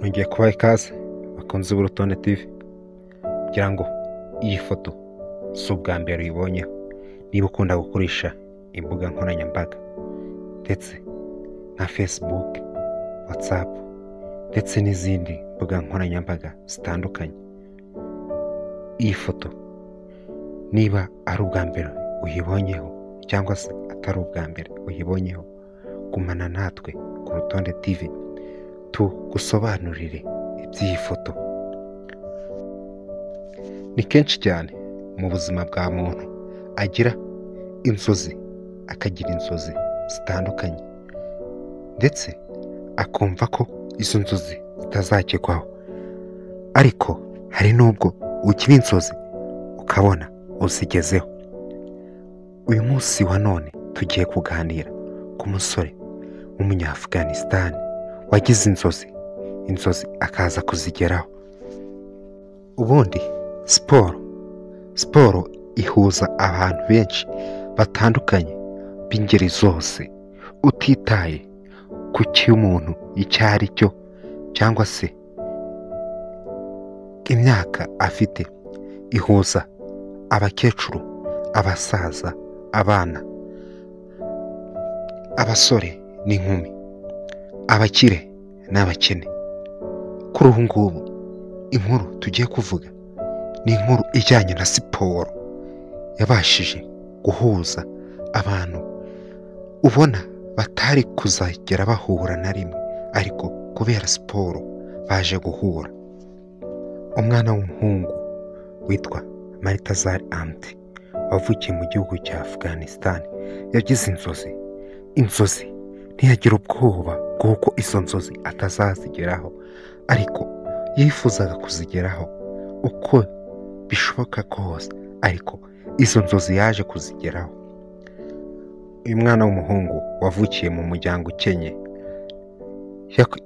ngiye kubaha ikaze bakunze b'Urutonde TV kugira ngo iyi foto si ubwa mbere uyibonyeho. Niba ukunda gukoresha imbuga nkoranyambaga ndetse nka Facebook, WhatsApp ndetse n'izindi mbuga nkoranyambaga zitandukanye, iyi foto niba ari ubwa mbere uyibonyeho cyangwa se atari ubwa mbere uyibonyeho, gumana natwe ku Rutonde TV tugusobanurire iby'iyi foto. Ni kenshi cyane mu buzima bwa muntu agira inzozi, akagira inzozi zitandukanye ndetse akumva ko izo nzozi zitazagerwaho, ariko hari n'ubwo ugira inzozi ukabona uzigezeho. Uyu munsi wa none tugiye kuganira ku musore w'Umunya-Afghanistan wagize inzozi akaza kuzigeraho. Ubundi siporo ihuza abantu benshi batandukanye b'ingeri zose, utitaye ku cy'umuntu icyo ari cyo cyangwa se imyaka afite. Ihuza abakecuru, abasaza, abana, abasore n'inkumi, abakire n'abakene. Kuri ubu ngubu inkuru tugiye kuvuga ni inkuru ijyanye na siporo yabashije guhuza abantu ubona batari kuzagera bahura na rimwe, ariko kubera siporo baje guhura. Umwana w'umuhungu witwa Maritazar Amti wavukiye mu gihugu cya Afghanistan yagize inzozi ntiyagira ubwoba bw'uko izo nzozi atazazigeraho, ariko yifuzaga kuzigeraho uko bishoboka kose, ariko izo nzozi yaje kuzigeraho. Uyu mwana w'umuhungu wavukiye mu muryango ukennye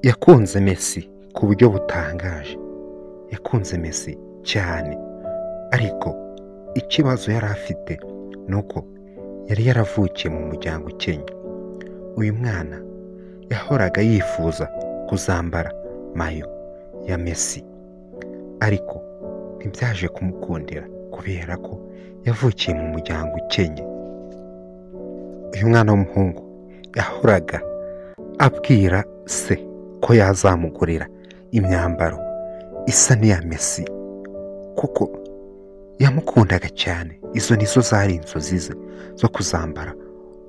yakunze Messi ku buryo butangaje, yakunze Messi cyane, ariko ikibazo yari afite ni uko yari yaravukiye mu muryango ukennye. Uyu mwana yahoraga yifuza kuzambara mayo ya Messi, ariko ntibyaje kumukundira kubera ko yavukiye mu muryango ukennye. Uyu mwana w'umuhungu yahoraga abwira se ko yazamugurira imyambaro isa n'iya Messi kuko yamukundaga cyane. Izo nizo zari inzozi ze zo kuzambara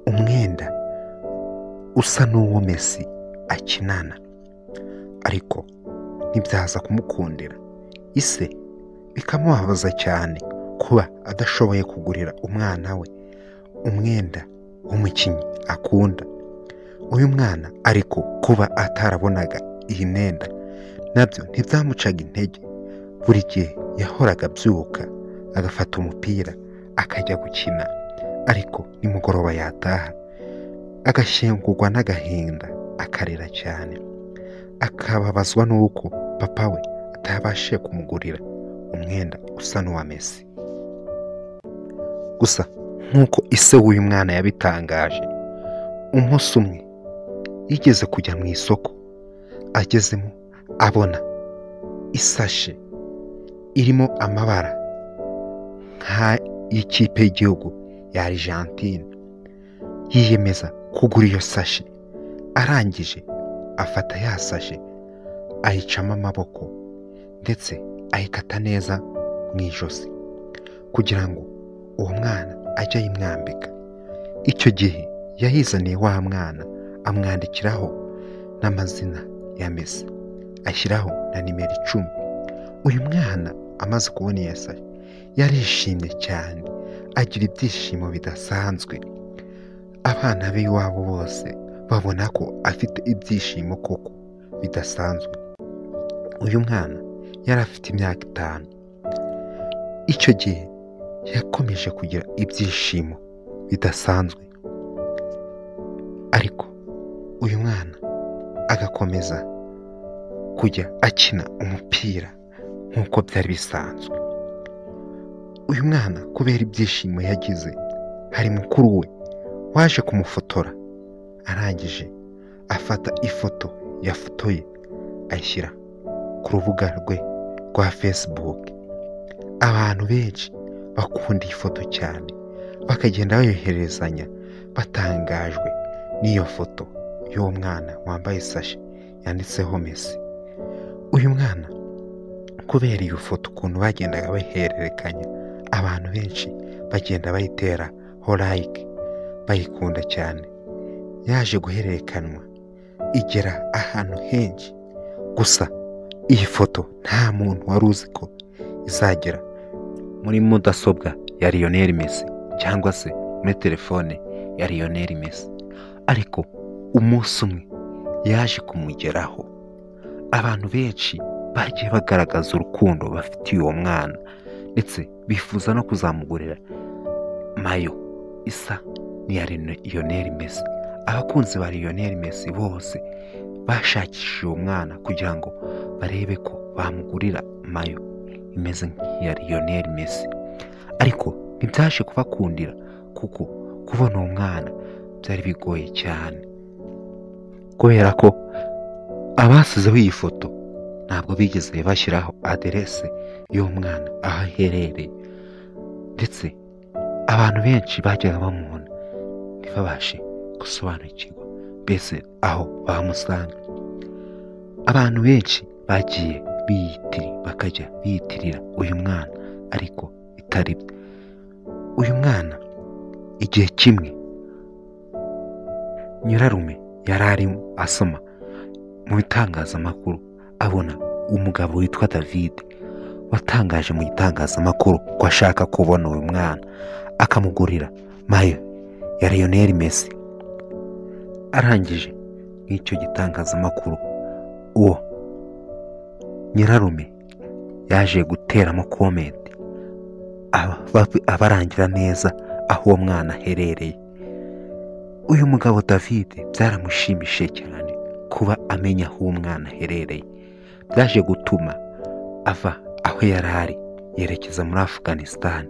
umwenda usa n'uwo Messi akinana, ariko ntibyaza kumukundira. Ise bikamubabaza cyane kuba adashoboye kugurira umwana we umwenda w'umukinnyi akunda. Uyu mwana ariko kuba atarabonaga iyi myenda nabyo ntibyamucaga intege. Buri gihe yahoraga abyuka agafata umupira akajya gukina, ariko nimugoroba yataha agashengurwa n'agahinda, akarira cyane, akababazwa n'uko papa we atabashije kumugurira umwenda usa n'uwa Messi. Gusa nk'uko ise w'uyu mwana yabitangaje, umunsi umwe yigeze kujya mu isoko, agezemo abona isashe irimo amabara nk'ay'ikipe y'igihugu ya Argentine. Yiyemeza kugura iyo sashe, arangije afata ya sashe ayicamo amaboko ndetse ayikata neza mu ijosi kugira ngo uwo mwana ajye ayimwambika. Icyo gihe yayizaniye wa mwana amwandikiraho n'amazina ya Messi, ashyiraho na nimero 10. Uyu mwana amaze kubona iyo sashe yarishimye cyane, agira ibyishimo bidasanzwe. Abana be iwabo bose babona ko afite ibyishimo koko bidasanzwe. Uyu mwana yari afite imyaka 5. Icyo gihe yakomeje kugira ibyishimo bidasanzwe, ariko uyu mwana agakomeza kujya akina umupira nk'uko byari bisanzwe. Uyu mwana kubera ibyishimo yagize, hari mukuru we waje kumufotora, arangije afata ifoto yafotoye ayishyira ku rubuga rwe rwa Facebook. Abantu benshi bakunda iyi foto cyane, bakagenda bayoherezanya batangajwe n'iyo foto y'uwo mwana wambaye sashi yanditseho Messi. Uyu mwana kubera iyo foto ukuntu bagendaga bahererekanya, abantu benshi bagenda bayiteraho like, bayikunda cyane. Yaje guhererekanwa igera ahantu henshi, gusa iyi foto nta muntu wari uzi ko izagera muri mudasobwa ya Lionel Messi cyangwa se muri telefone ya Lionel Messi, ariko umunsi umwe yaje kumugeraho. Abantu benshi bagiye bagaragaza urukundo bafitiye uwo mwana, ndetse bifuza no kuzamugurira mayo isa n'iya Lionel Messi. Abakunzi ba Lionel Messi bose bashakishije uwo mwana kugira ngo barebe ko bamugurira mayo imeze nk'iya Lionel Messi, ariko ntibyaje kubakundira kuko kubona uwo mwana byari bigoye cyane, kubera ko abasizeho iyi foto ntabwo bigeze bashyiraho aderese y'uwo mwana aho aherereye, ndetse abantu benshi bajyaga bamubona ntibabashe gusobanukirwa mbese aho bamusanga. Abantu benshi bagiye bakajya biyitirira uyu mwana, ariko bitari byo. Uyu mwana igihe kimwe nyirarume yari arimo asoma mu bitangazamakuru, abona umugabo witwa David watangaje mu gitangazamakuru ko ashaka kubona uyu mwana akamugurira mayo ya Lionel Messi. Arangije n'icyo gitangazamakuru, uwo nyirarume yaje guteramo comment abarangira neza aho uwo mwana aherereye. Uyu mugabo David byaramushimishije cyane kuba amenya aho uwo mwana aherereye. Byaje gutuma ava aho yari ari yerekeza muri Afghanistan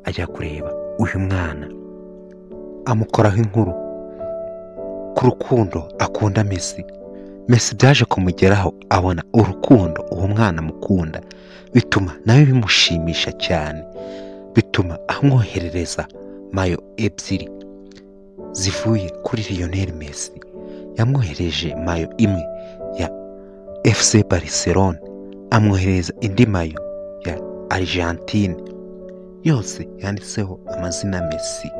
ajya kureba uyu mwana, amukoraho inkuru ku rukundo akunda Messi. Messi byaje kumugeraho abona urukundo uwo mwana amukunda, bituma nawe bimushimisha cyane, bituma amwoherereza mayo ebyiri zivuye kuri Lionel Messi. Yamwohereje mayo imwe ya FC Barcelona, amwohereza indi mayo ya Argentine, yose yanditseho amazina Messi.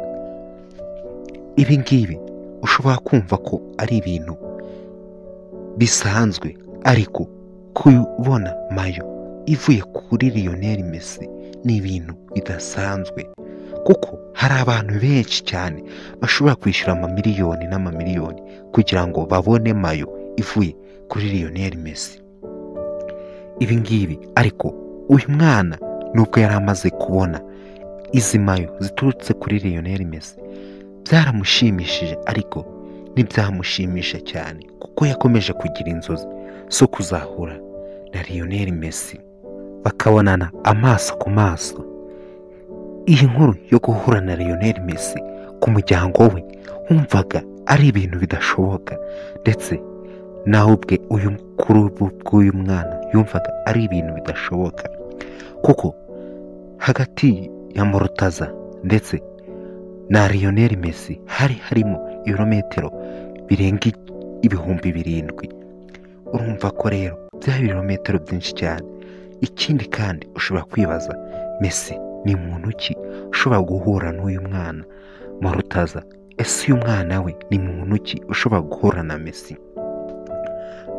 Ibi ngibi ushobora kumva ko ari ibintu bisanzwe, ariko kubona mayo ivuye kuri Lionel Messi ni ibintu bidasanzwe, kuko hari abantu benshi cyane bashobora kwishyura amamiliyoni n'amamiliyoni kugira ngo babone mayo ivuye kuri Lionel Messi. Ibi ngibi ariko uyu mwana nubwo yari amaze kubona izi mayo ziturutse kuri Lionel Messi, byaramushimishije, ariko ntibyamushimisha cyane kuko yakomeje kugira inzozi zo kuzahura na Lionel Messi bakabonana amaso ku maso. Iyi nkuru yo guhura na Lionel Messi ku muryango we wumvaga ari ibintu bidashoboka, ndetse nawe ubwe uyu mukuru bw'uyu mwana yumvaga ari ibintu bidashoboka, kuko hagati ya Murtaza ndetse na Lionel Messi hari harimo ibirometero birenga 7,000. Urumva ko rero bya birometero byinshi cyane. Ikindi kandi ushobora kwibaza, Messi ni muntu ki ushobora guhura n'uyu mwana Murtaza? Ese uyu mwana we ni muntu ki ushobora guhura na Messi?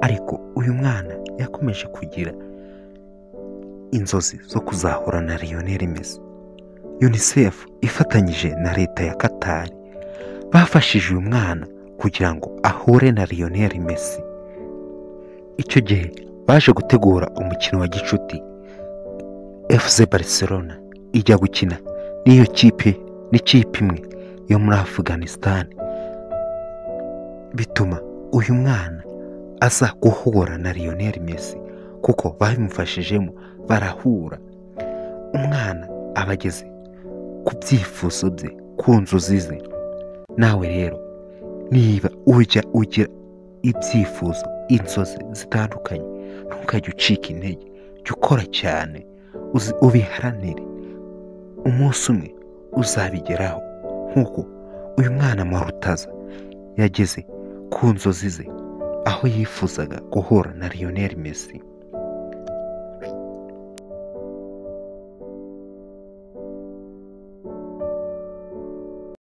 Ariko uyu mwana yakomeje kugira inzozi zo kuzahura na Lionel Messi. UNICEF ifatanyije na leta ya Qatar bafashije uyu mwana kugira ngo ahure na Lionel Messi. Icyo gihe baje gutegura umukino wa gicuti. FC Barcelona ijya gukina n'iyo kipe n'ikipe imwe yo muri Afghanistan, bituma uyu mwana aza guhura na Lionel Messi kuko babimufashijemo, barahura. Umwana abageze ku byifuzo bye, ku nzozi ze. Nawe rero niba ujya ugira ibyifuzo, inzozi zitandukanye, ntukajye ucika intege, jya ukora cyane ubiharanire, umunsi umwe uzabigeraho nk'uko uyu mwana Marutaza yageze ku nzozi ze aho yifuzaga guhura na Lionel Messi.